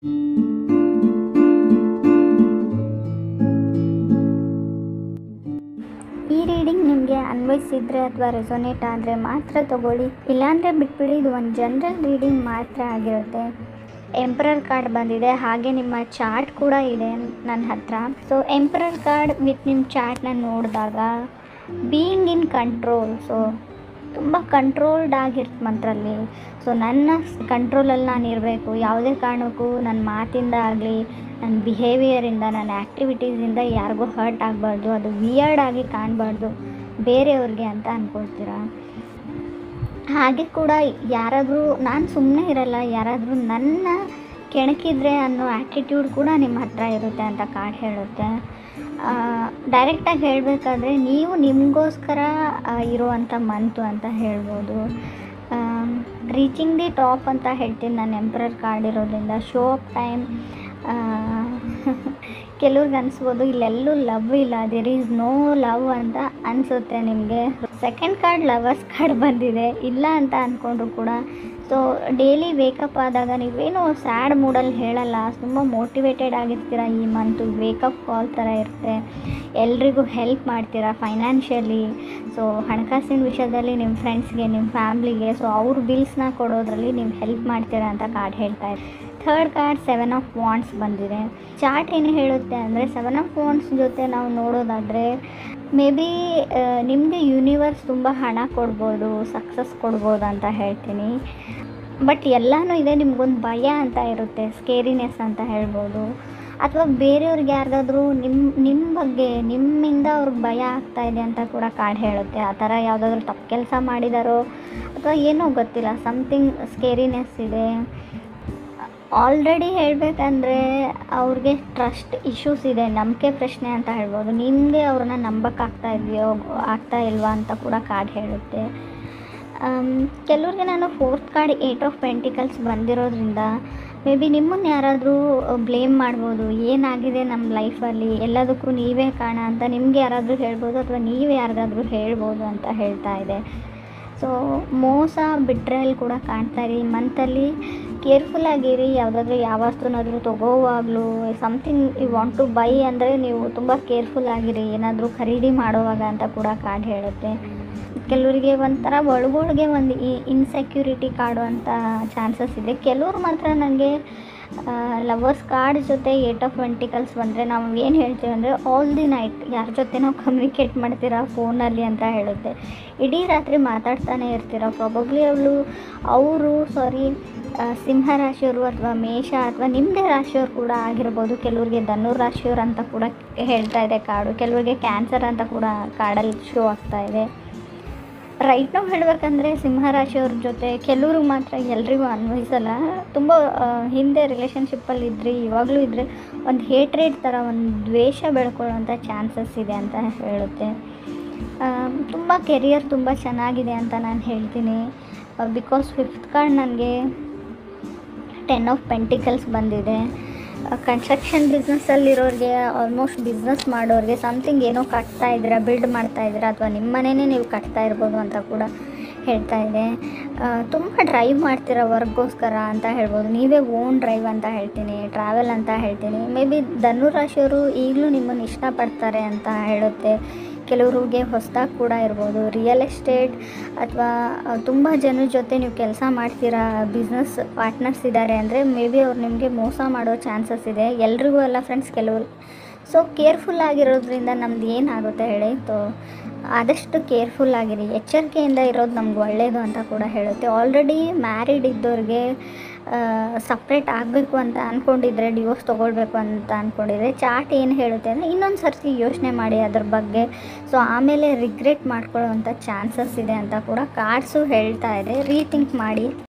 ಈ ರೀಡಿಂಗ್ ನಿಮಗೆ ಅನ್ವಯಿಸಿದರೆ ಅಥವಾ ರೆಸೊನೇಟ್ ಆದರೆ ಮಾತ್ರ ತಗೊಳ್ಳಿ, ಇಲ್ಲಾಂದರೆ ಬಿಟ್ಬಿಡಿ. ಇದು ಒಂದು ಜನರಲ್ ರೀಡಿಂಗ್ ಮಾತ್ರ ಆಗಿರುತ್ತೆ. ಎಂಪರರ್ ಕಾರ್ಡ್ ಬಂದಿದೆ, ಹಾಗೆ ನಿಮ್ಮ ಚಾರ್ಟ್ ಕೂಡ ಇದೆ ನನ್ನ ಹತ್ರ. ಸೊ ಎಂಪರರ್ ಕಾರ್ಡ್ ವಿತ್ ನಿಮ್ಮ ಚಾರ್ಟ್ನ ನೋಡಿದಾಗ ಬೀಯಿಂಗ್ ಇನ್ ಕಂಟ್ರೋಲ್, ಸೊ ತುಂಬ ಕಂಟ್ರೋಲ್ಡ್ ಆಗಿರ್ತ ಮಂತ್ರಲ್ಲಿ. ಸೊ ನನ್ನ ಕಂಟ್ರೋಲಲ್ಲಿ ನಾನು ಇರಬೇಕು, ಯಾವುದೇ ಕಾರಣಕ್ಕೂ ನನ್ನ ಮಾತಿಂದ ಆಗಲಿ, ನನ್ನ ಬಿಹೇವಿಯರಿಂದ, ನನ್ನ ಆ್ಯಕ್ಟಿವಿಟೀಸಿಂದ ಯಾರಿಗೂ ಹರ್ಟ್ ಆಗಬಾರ್ದು, ಅದು ವಿಯರ್ಡ್ ಆಗಿ ಕಾಣಬಾರ್ದು ಬೇರೆಯವ್ರಿಗೆ ಅಂತ ಅಂದ್ಕೊಳ್ತೀರ. ಹಾಗೆ ಕೂಡ ಯಾರಾದರೂ ನಾನು ಸುಮ್ಮನೆ ಇರಲ್ಲ, ಯಾರಾದರೂ ನನ್ನ ಕೆಣಕಿದ್ರೆ ಅನ್ನೋ ಆ್ಯಟಿಟ್ಯೂಡ್ ಕೂಡ ನಿಮ್ಮ ಹತ್ರ ಇರುತ್ತೆ ಅಂತ ಕಾರ್ಡ್ ಹೇಳುತ್ತೆ. ಡೈರೆಕ್ಟಾಗಿ ಹೇಳಬೇಕಾದ್ರೆ ನೀವು ನಿಮಗೋಸ್ಕರ ಇರುವಂಥ ಮಂತು ಅಂತ ಹೇಳ್ಬೋದು. ರೀಚಿಂಗ್ ದಿ ಟಾಪ್ ಅಂತ ಹೇಳ್ತೀನಿ ನಾನು ಎಂಪರರ್ ಕಾರ್ಡ್ ಇರೋದ್ರಿಂದ. ಶೋ ಆಫ್ ಟೈಮ್, ಕೆಲವ್ರಿಗೆ ಅನಿಸ್ಬೋದು ಇಲ್ಲೆಲ್ಲೂ ಲವ್ ಇಲ್ಲ, ದೇರ್ ಈಸ್ ನೋ ಲವ್ ಅಂತ ಅನಿಸುತ್ತೆ ನಿಮಗೆ. ಸೆಕೆಂಡ್ ಕಾರ್ಡ್ ಲವರ್ಸ್ ಕಾರ್ಡ್ ಬಂದಿದೆ, ಇಲ್ಲ ಅಂತ ಅಂದ್ಕೊಂಡ್ರು ಕೂಡ. ಸೊ ಡೈಲಿ ವೇಕಪ್ ಆದಾಗ ನೀವೇನೋ ಸ್ಯಾಡ್ ಮೂಡಲ್ಲಿ ಹೇಳಲ್ಲ, ತುಂಬ ಮೋಟಿವೇಟೆಡ್ ಆಗಿರ್ತೀರ. ಈ ಮಂತು ವೇಕಪ್ ಕಾಲ್ ಥರ ಇರುತ್ತೆ. ಎಲ್ರಿಗೂ ಹೆಲ್ಪ್ ಮಾಡ್ತೀರಾ ಫೈನಾನ್ಷಿಯಲಿ. ಸೊ ಹಣಕಾಸಿನ ವಿಷಯದಲ್ಲಿ ನಿಮ್ಮ ಫ್ರೆಂಡ್ಸ್ಗೆ, ನಿಮ್ಮ ಫ್ಯಾಮ್ಲಿಗೆ, ಸೊ ಅವ್ರ ಬಿಲ್ಸ್ನ ಕೊಡೋದ್ರಲ್ಲಿ ನೀವು ಹೆಲ್ಪ್ ಮಾಡ್ತೀರಾ ಅಂತ ಕಾರ್ಡ್ ಹೇಳ್ತಾ ಇದೆ. ಥರ್ಡ್ ಕಾರ್ಡ್ 7 ಆಫ್ ವಾಂಡ್ಸ್ ಬಂದಿದೆ. ಚಾರ್ಟ್ ಏನು ಹೇಳುತ್ತೆ ಅಂದರೆ 7 ಆಫ್ ವಾಂಡ್ಸ್ ಜೊತೆ ನಾವು ನೋಡೋದಾದರೆ ಮೇ ಬಿ ನಿಮಗೆ ಯೂನಿವರ್ಸ್ ತುಂಬ ಹಣ ಕೊಡ್ಬೋದು, ಸಕ್ಸಸ್ ಕೊಡ್ಬೋದು ಅಂತ ಹೇಳ್ತೀನಿ. ಬಟ್ ಎಲ್ಲನೂ ಇದೆ, ನಿಮ್ಗೊಂದು ಭಯ ಅಂತ ಇರುತ್ತೆ, ಸ್ಕೇರಿನೆಸ್ ಅಂತ ಹೇಳ್ಬೋದು. ಅಥವಾ ಬೇರೆಯವ್ರಿಗೆ ಯಾರಿಗಾದ್ರೂ ನಿಮ್ಮ ಬಗ್ಗೆ, ನಿಮ್ಮಿಂದ ಅವ್ರಿಗೆ ಭಯ ಆಗ್ತಾಯಿದೆ ಅಂತ ಕೂಡ ಕಾರ್ಡ್ ಹೇಳುತ್ತೆ. ಆ ಥರ ಯಾವುದಾದ್ರೂ ತಪ್ಪು ಕೆಲಸ ಮಾಡಿದಾರೋ ಅಥವಾ ಏನೋ ಗೊತ್ತಿಲ್ಲ, ಸಮಥಿಂಗ್ ಸ್ಕೇರಿನೆಸ್ ಇದೆ. ಆಲ್ರೆಡಿ ಹೇಳಬೇಕಂದ್ರೆ ಅವ್ರಿಗೆ ಟ್ರಸ್ಟ್ ಇಶ್ಯೂಸ್ ಇದೆ, ನಂಬಿಕೆ ಪ್ರಶ್ನೆ ಅಂತ ಹೇಳ್ಬೋದು. ನಿಮಗೆ ಅವ್ರನ್ನ ಆಗ್ತಾ ಇಲ್ವಾ ಅಂತ ಕೂಡ ಕಾರ್ಡ್ ಹೇಳುತ್ತೆ. ಕೆಲವ್ರಿಗೆ ನಾನು ಫೋರ್ತ್ ಕಾರ್ಡ್ 8 ಆಫ್ ಪೆಂಟಿಕಲ್ಸ್ ಬಂದಿರೋದ್ರಿಂದ ಮೇ ಬಿ ನಿಮ್ಮನ್ನು ಯಾರಾದರೂ ಬ್ಲೇಮ್ ಮಾಡ್ಬೋದು, ಏನಾಗಿದೆ ನಮ್ಮ ಲೈಫಲ್ಲಿ, ಎಲ್ಲದಕ್ಕೂ ನೀವೇ ಕಾರಣ ಅಂತ ನಿಮಗೆ ಯಾರಾದರೂ ಹೇಳ್ಬೋದು, ಅಥವಾ ನೀವೇ ಯಾರಿಗಾದ್ರೂ ಹೇಳ್ಬೋದು ಅಂತ ಹೇಳ್ತಾ ಇದೆ. ಸೊ ಮೋಸ, ಬಿಟ್ರೇಲ್ ಕೂಡ ಕಾಣ್ತಾ ಇರಿ. ಈ ಮಂತಲ್ಲಿ ಕೇರ್ಫುಲ್ಲಾಗಿರಿ. ಯಾವುದಾದ್ರೂ ಯಾವ ವಸ್ತುನಾದರೂ ತೊಗೋವಾಗಲೂ, something you want to buy ಅಂದರೆ ನೀವು ತುಂಬ ಕೇರ್ಫುಲ್ಲಾಗಿರಿ, ಏನಾದರೂ ಖರೀದಿ ಮಾಡೋವಾಗ ಅಂತ ಕೂಡ ಕಾರ್ಡ್ ಹೇಳುತ್ತೆ. ಕೆಲವರಿಗೆ ಒಂಥರ ಒಳಗೊಳಗೆ ಒಂದು ಇನ್ಸೆಕ್ಯೂರಿಟಿ ಕಾಡುವಂಥ ಚಾನ್ಸಸ್ ಇದೆ. ಕೆಲವ್ರು ಮಾತ್ರ ನನಗೆ ಲವರ್ಸ್ ಕಾರ್ಡ್ ಜೊತೆ 8 ಆಫ್ ಪೆಂಟಿಕಲ್ಸ್ ಬಂದರೆ ನಾವು ಏನು ಹೇಳ್ತೀವಿ ಅಂದರೆ ಆಲ್ ದಿ ನೈಟ್ ಯಾರ ಜೊತೆ ನಾವು ಕಮ್ಯುನಿಕೇಟ್ ಮಾಡ್ತೀರಾ ಫೋನಲ್ಲಿ ಅಂತ ಹೇಳುತ್ತೆ. ಇಡೀ ರಾತ್ರಿ ಮಾತಾಡ್ತಾನೆ ಇರ್ತೀರ. ಪ್ರಾಬಬ್ಲಿ ಅವರು ಸಿಂಹ ರಾಶಿಯವರು ಅಥವಾ ಮೇಷ ಅಥವಾ ನಿಮ್ಮದೇ ರಾಶಿಯವರು ಕೂಡ ಆಗಿರ್ಬೋದು. ಕೆಲವ್ರಿಗೆ ಧನುರ್ ರಾಶಿಯವರು ಅಂತ ಕೂಡ ಹೇಳ್ತಾ ಇದೆ ಕಾರ್ಡು. ಕೆಲವರಿಗೆ ಕ್ಯಾನ್ಸರ್ ಅಂತ ಕೂಡ ಕಾರ್ಡಲ್ಲಿ ಶೋ ಆಗ್ತಾ ಇದೆ. ರೈಟ್ ನಾವು ಹೇಳಬೇಕಂದ್ರೆ ಸಿಂಹರಾಶಿಯವ್ರ ಜೊತೆ ಕೆಲವ್ರಿಗೆ ಮಾತ್ರ, ಎಲ್ರಿಗೂ ಅನ್ವಯಿಸಲ್ಲ. ತುಂಬ ಹಿಂದೆ ರಿಲೇಷನ್ಶಿಪ್ಪಲ್ಲಿ ಇದ್ರಿ, ಇವಾಗಲೂ ಇದ್ದರೆ ಒಂದು ಹೇಟ್ರೇಡ್ ಥರ, ಒಂದು ದ್ವೇಷ ಬೆಳ್ಕೊಳ್ಳೋಂಥ ಚಾನ್ಸಸ್ ಇದೆ ಅಂತ ಹೇಳುತ್ತೆ. ತುಂಬ ಕೆರಿಯರ್ ತುಂಬ ಚೆನ್ನಾಗಿದೆ ಅಂತ ನಾನು ಹೇಳ್ತೀನಿ. ಬಿಕಾಸ್ 5th ಕಾರ್ಡ್ ನನಗೆ 10 ಆಫ್ ಪೆಂಟಿಕಲ್ಸ್ ಬಂದಿದೆ. ಕನ್ಸ್ಟ್ರಕ್ಷನ್ ಬಿಸ್ನೆಸ್ಸಲ್ಲಿರೋರಿಗೆ, ಆಲ್ಮೋಸ್ಟ್ ಬಿಸ್ನೆಸ್ ಮಾಡೋರಿಗೆ, ಸಮಥಿಂಗ್ ಏನೋ ಕಟ್ತಾ ಇದ್ದೀರಾ, ಬಿಲ್ಡ್ ಮಾಡ್ತಾ ಇದ್ದೀರಾ, ಅಥವಾ ನಿಮ್ಮ ಮನೆಯೇ ನೀವು ಕಟ್ತಾ ಇರ್ಬೋದು ಅಂತ ಕೂಡ ಹೇಳ್ತಾ ಇದೆ. ತುಂಬ ಡ್ರೈವ್ ಮಾಡ್ತೀರಾ ವರ್ಕ್ಗೋಸ್ಕರ ಅಂತ ಹೇಳ್ಬೋದು. ನೀವೇ ಓನ್ ಡ್ರೈವ್ ಅಂತ ಹೇಳ್ತೀನಿ, ಟ್ರಾವೆಲ್ ಅಂತ ಹೇಳ್ತೀನಿ. ಮೇ ಬಿ ಧನುರಾಶಿಯವರು ಈಗಲೂ ನಿಮ್ಮನ್ನು ಇಷ್ಟಪಡ್ತಾರೆ ಅಂತ ಹೇಳುತ್ತೆ. ಕೆಲವ್ರಿಗೆ ಹೊಸದಾಗಿ ಕೂಡ ಇರ್ಬೋದು. ರಿಯಲ್ ಎಸ್ಟೇಟ್ ಅಥವಾ ತುಂಬ ಜನರ ಜೊತೆ ನೀವು ಕೆಲಸ ಮಾಡ್ತೀರಾ, ಬಿಸ್ನೆಸ್ ಪಾರ್ಟ್ನರ್ಸ್ ಇದ್ದಾರೆ ಅಂದರೆ ಮೇ ಬಿ ಅವ್ರು ನಿಮಗೆ ಮೋಸ ಮಾಡೋ ಚಾನ್ಸಸ್ ಇದೆ. ಎಲ್ರಿಗೂ ಅಲ್ಲ ಫ್ರೆಂಡ್ಸ್, ಕೆಲವರು. ಸೊ ಕೇರ್ಫುಲ್ ಆಗಿರೋದ್ರಿಂದ ನಮ್ದು ಏನಾಗುತ್ತೆ ಹೇಳಿ, ಆದಷ್ಟು ಕೇರ್ಫುಲ್ ಆಗಿರಿ, ಎಚ್ಚರಿಕೆಯಿಂದ ಇರೋದು ನಮ್ಗೆ ಒಳ್ಳೆಯದು ಅಂತ ಕೂಡ ಹೇಳುತ್ತೆ. ಆಲ್ರೆಡಿ ಮ್ಯಾರಿಡ್ ಇದ್ದವ್ರಿಗೆ ಸಪ್ರೇಟ್ ಆಗಬೇಕು ಅಂತ ಅಂದ್ಕೊಂಡಿದ್ರೆ, ಡಿವೋರ್ಸ್ ತೊಗೊಳ್ಬೇಕು ಅಂತ ಅಂದ್ಕೊಂಡಿದ್ರೆ, ಚಾರ್ಟ್ ಏನು ಹೇಳುತ್ತೆ ಅಂದರೆ ಇನ್ನೊಂದು ಸರ್ತಿ ಯೋಚನೆ ಮಾಡಿ ಅದ್ರ ಬಗ್ಗೆ. ಸೊ ಆಮೇಲೆ ರಿಗ್ರೆಟ್ ಮಾಡ್ಕೊಳ್ಳೋವಂಥ ಚಾನ್ಸಸ್ ಇದೆ ಅಂತ ಕೂಡ ಕಾರ್ಡ್ಸು ಹೇಳ್ತಾ ಇದೆ. ರೀಥಿಂಕ್ ಮಾಡಿ.